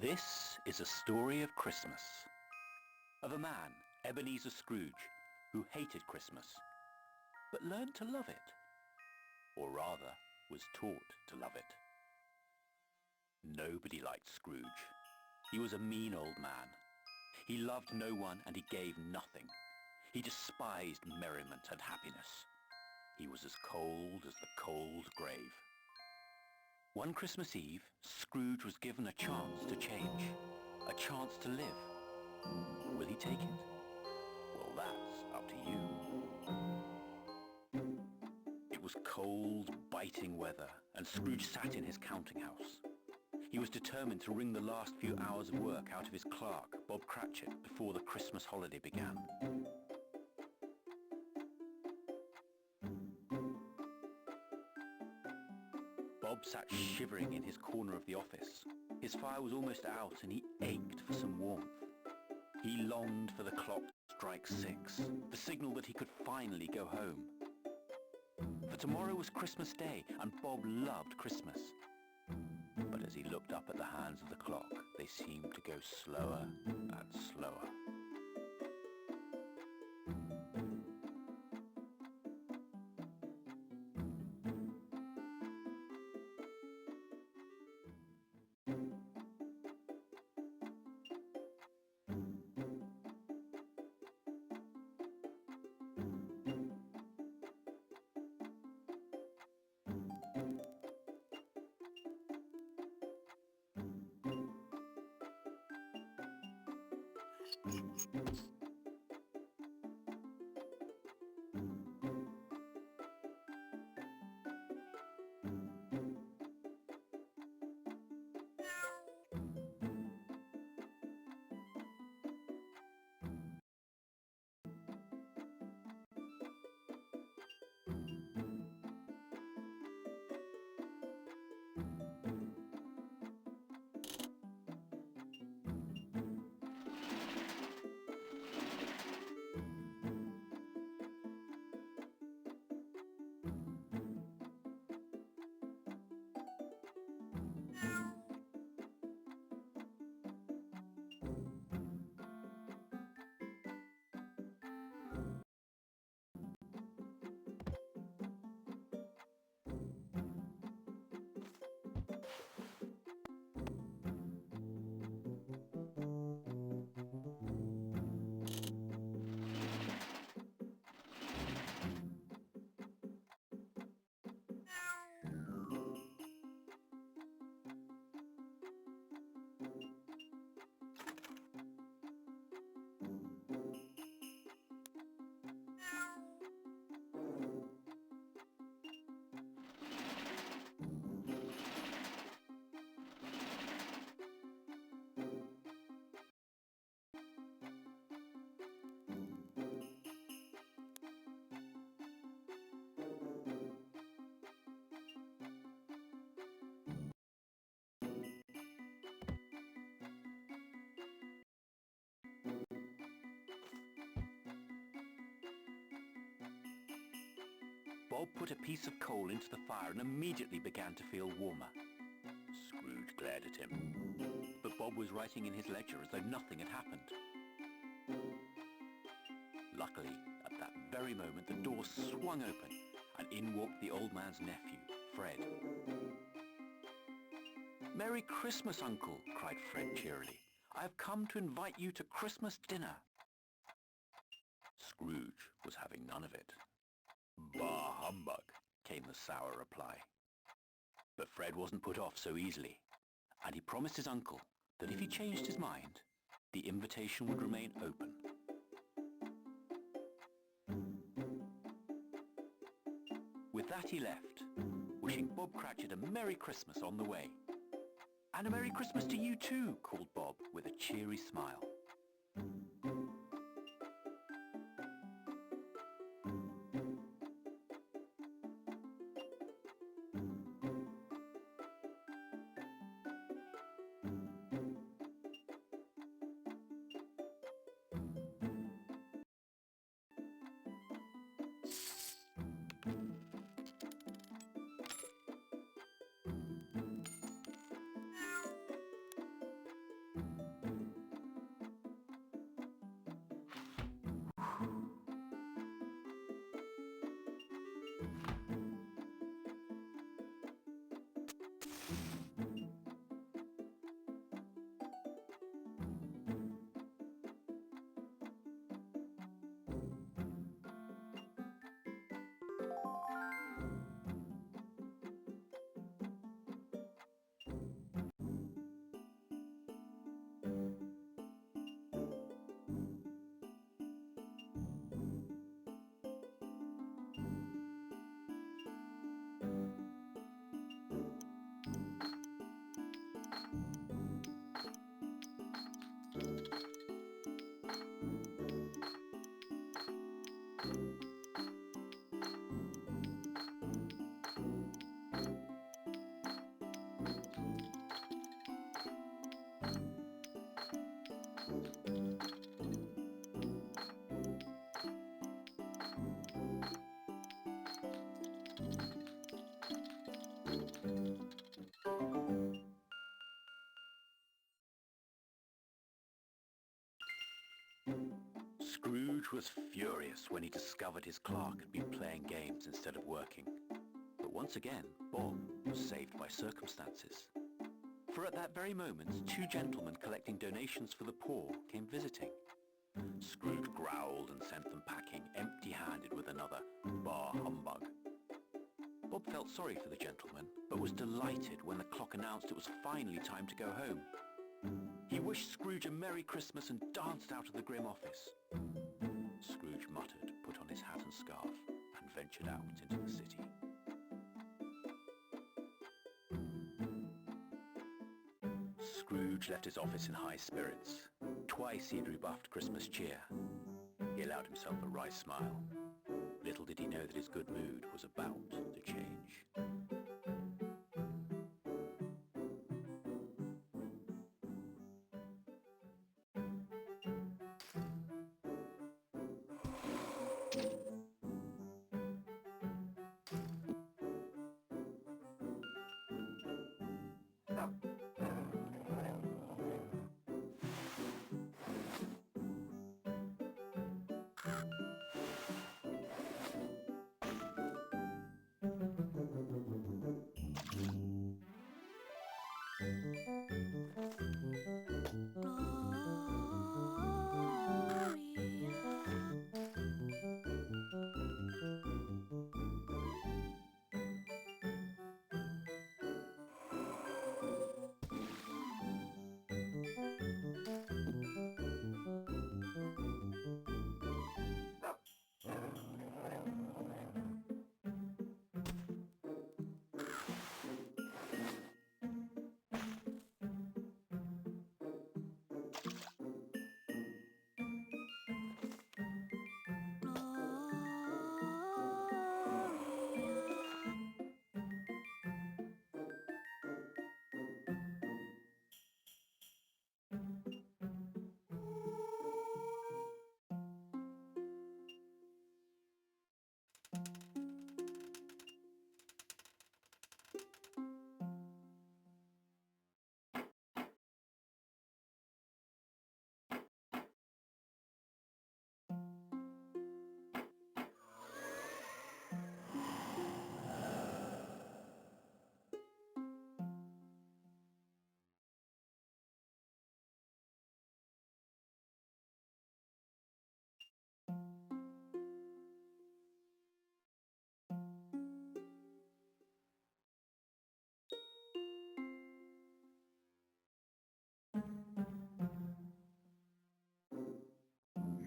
This is a story of Christmas, of a man, Ebenezer Scrooge, who hated Christmas, but learned to love it, or rather, was taught to love it. Nobody liked Scrooge. He was a mean old man. He loved no one and he gave nothing. He despised merriment and happiness. He was as cold as the cold grave. One Christmas Eve, Scrooge was given a chance to change, a chance to live. Will he take it? Well, that's up to you. It was cold, biting weather, and Scrooge sat in his counting house. He was determined to wring the last few hours of work out of his clerk, Bob Cratchit, before the Christmas holiday began. Bob sat shivering in his corner of the office. His fire was almost out and he ached for some warmth. He longed for the clock to strike 6, the signal that he could finally go home. For tomorrow was Christmas Day and Bob loved Christmas. But as he looked up at the hands of the clock, they seemed to go slower and slower. Bob put a piece of coal into the fire and immediately began to feel warmer. Scrooge glared at him, but Bob was writing in his ledger as though nothing had happened. Luckily, at that very moment, the door swung open and in walked the old man's nephew, Fred. "Merry Christmas, Uncle!" cried Fred cheerily. "I have come to invite you to Christmas dinner." Scrooge was having none of it. "Bah humbug," came the sour reply. But Fred wasn't put off so easily, and he promised his uncle that if he changed his mind, the invitation would remain open. With that he left, wishing Bob Cratchit a Merry Christmas on the way. "And a Merry Christmas to you too," called Bob with a cheery smile. was furious when he discovered his clerk had been playing games instead of working. But once again, Bob was saved by circumstances. For at that very moment, two gentlemen collecting donations for the poor came visiting. Scrooge growled and sent them packing, empty-handed with another bar humbug. Bob felt sorry for the gentleman, but was delighted when the clock announced it was finally time to go home. He wished Scrooge a Merry Christmas and danced out of the grim office. Scrooge muttered, put on his hat and scarf, and ventured out into the city. Scrooge left his office in high spirits. Twice he had rebuffed Christmas cheer. He allowed himself a wry smile. Little did he know that his good mood was about to change.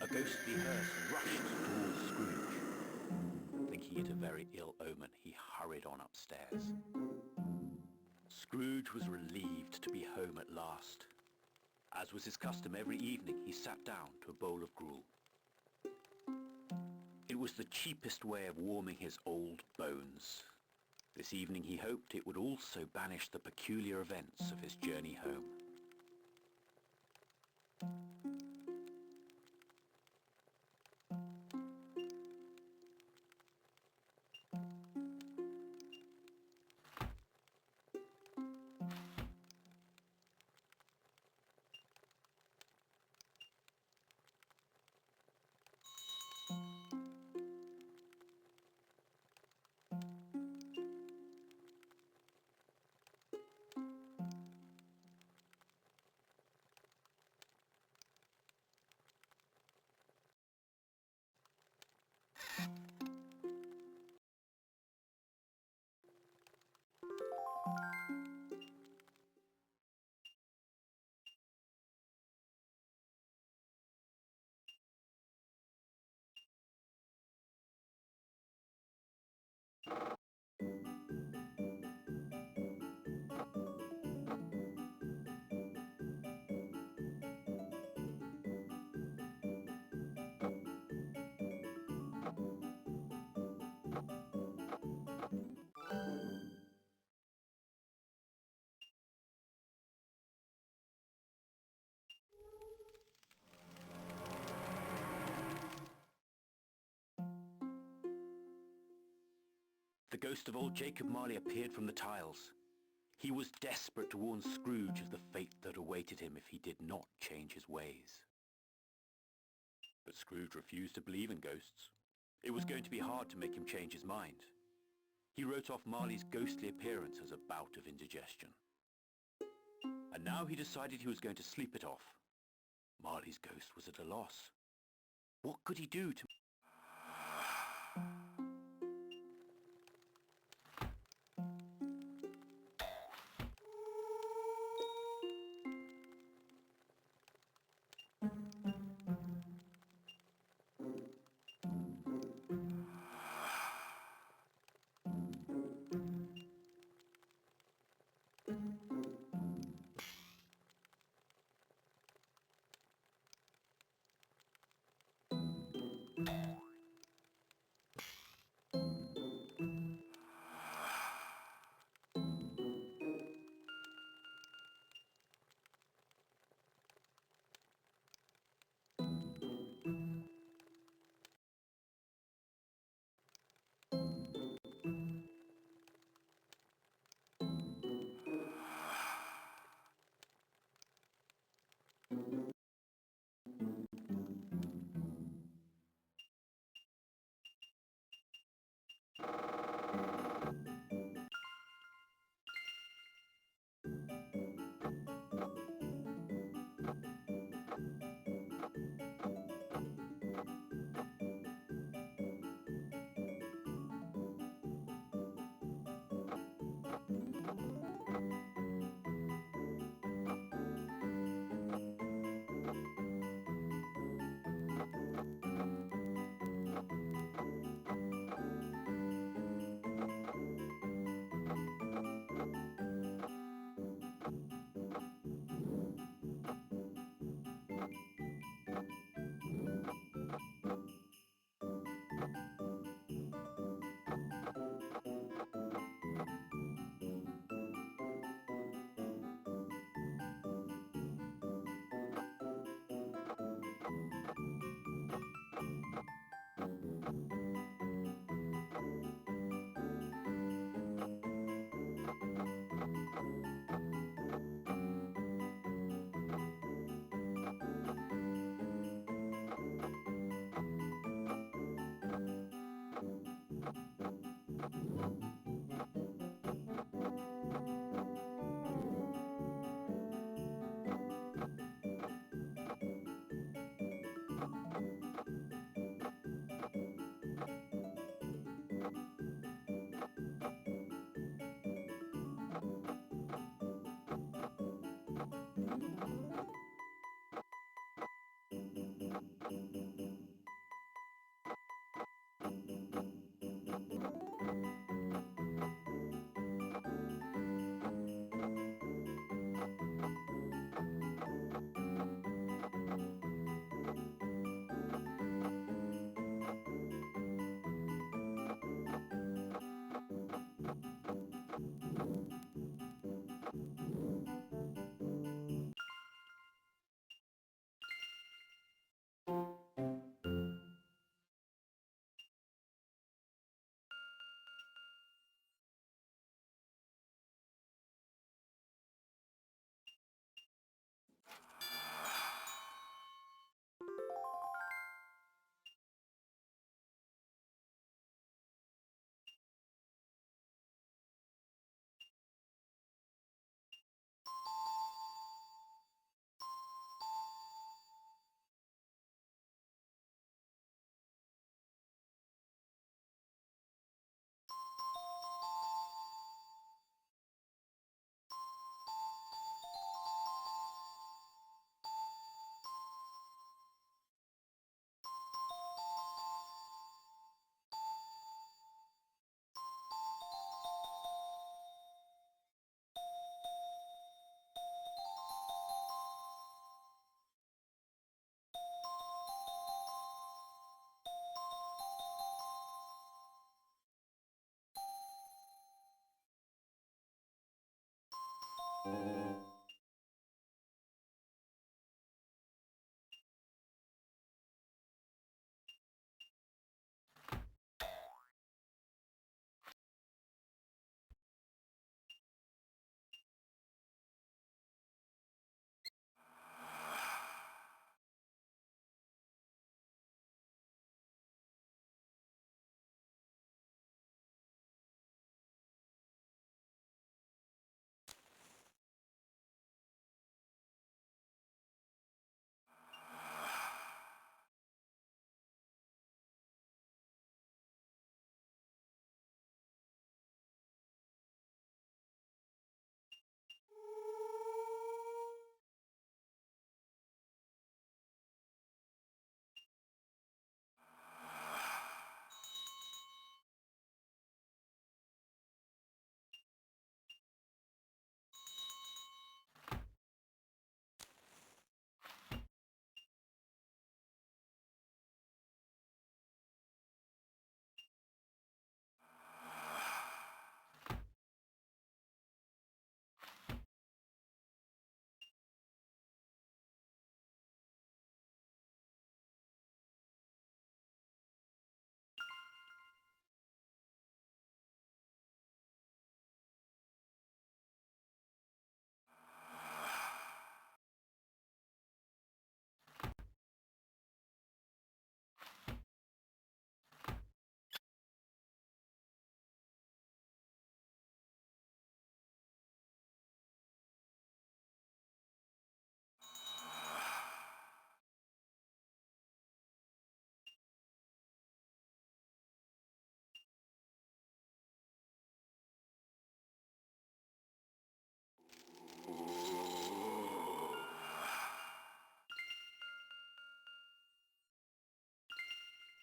A ghostly hearse rushed towards Scrooge. Thinking it a very ill omen, he hurried on upstairs. Scrooge was relieved to be home at last. As was his custom every evening, he sat down to a bowl of gruel. It was the cheapest way of warming his old bones. This evening he hoped it would also banish the peculiar events of his journey home. The ghost of old Jacob Marley appeared from the tiles. He was desperate to warn Scrooge of the fate that awaited him if he did not change his ways. But Scrooge refused to believe in ghosts. It was going to be hard to make him change his mind. He wrote off Marley's ghostly appearance as a bout of indigestion. And now he decided he was going to sleep it off. Marley's ghost was at a loss. What could he do to...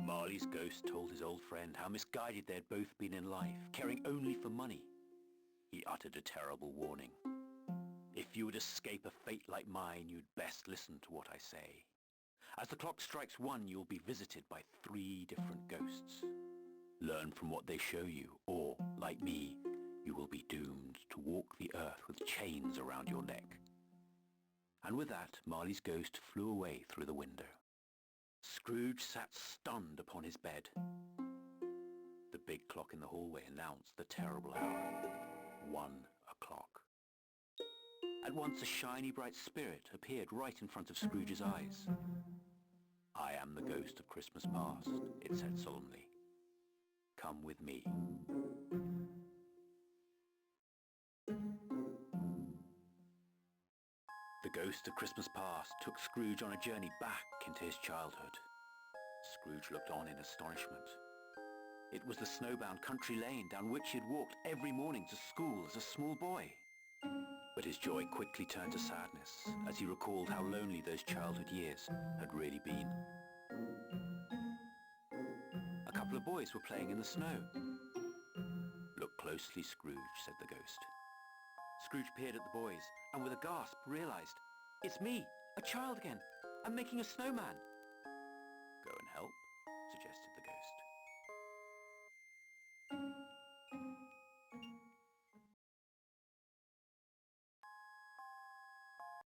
Marley's ghost told his old friend how misguided they had both been in life, caring only for money. He uttered a terrible warning. If you would escape a fate like mine, you'd best listen to what I say. As the clock strikes 1, you'll be visited by 3 different ghosts. Learn from what they show you, or, like me, you will be doomed to walk the earth with chains around your neck. And with that, Marley's ghost flew away through the window. Scrooge sat stunned upon his bed. The big clock in the hallway announced the terrible hour. 1 o'clock. At once a shiny bright spirit appeared right in front of Scrooge's eyes. I am the ghost of Christmas past, it said solemnly. Come with me. The ghost of Christmas past took Scrooge on a journey back into his childhood. Scrooge looked on in astonishment. It was the snowbound country lane down which he had walked every morning to school as a small boy. But his joy quickly turned to sadness as he recalled how lonely those childhood years had really been. A couple of boys were playing in the snow. Look closely, Scrooge, said the ghost. Scrooge peered at the boys and with a gasp realized, it's me, a child again. I'm making a snowman. Go and help, suggested the ghost.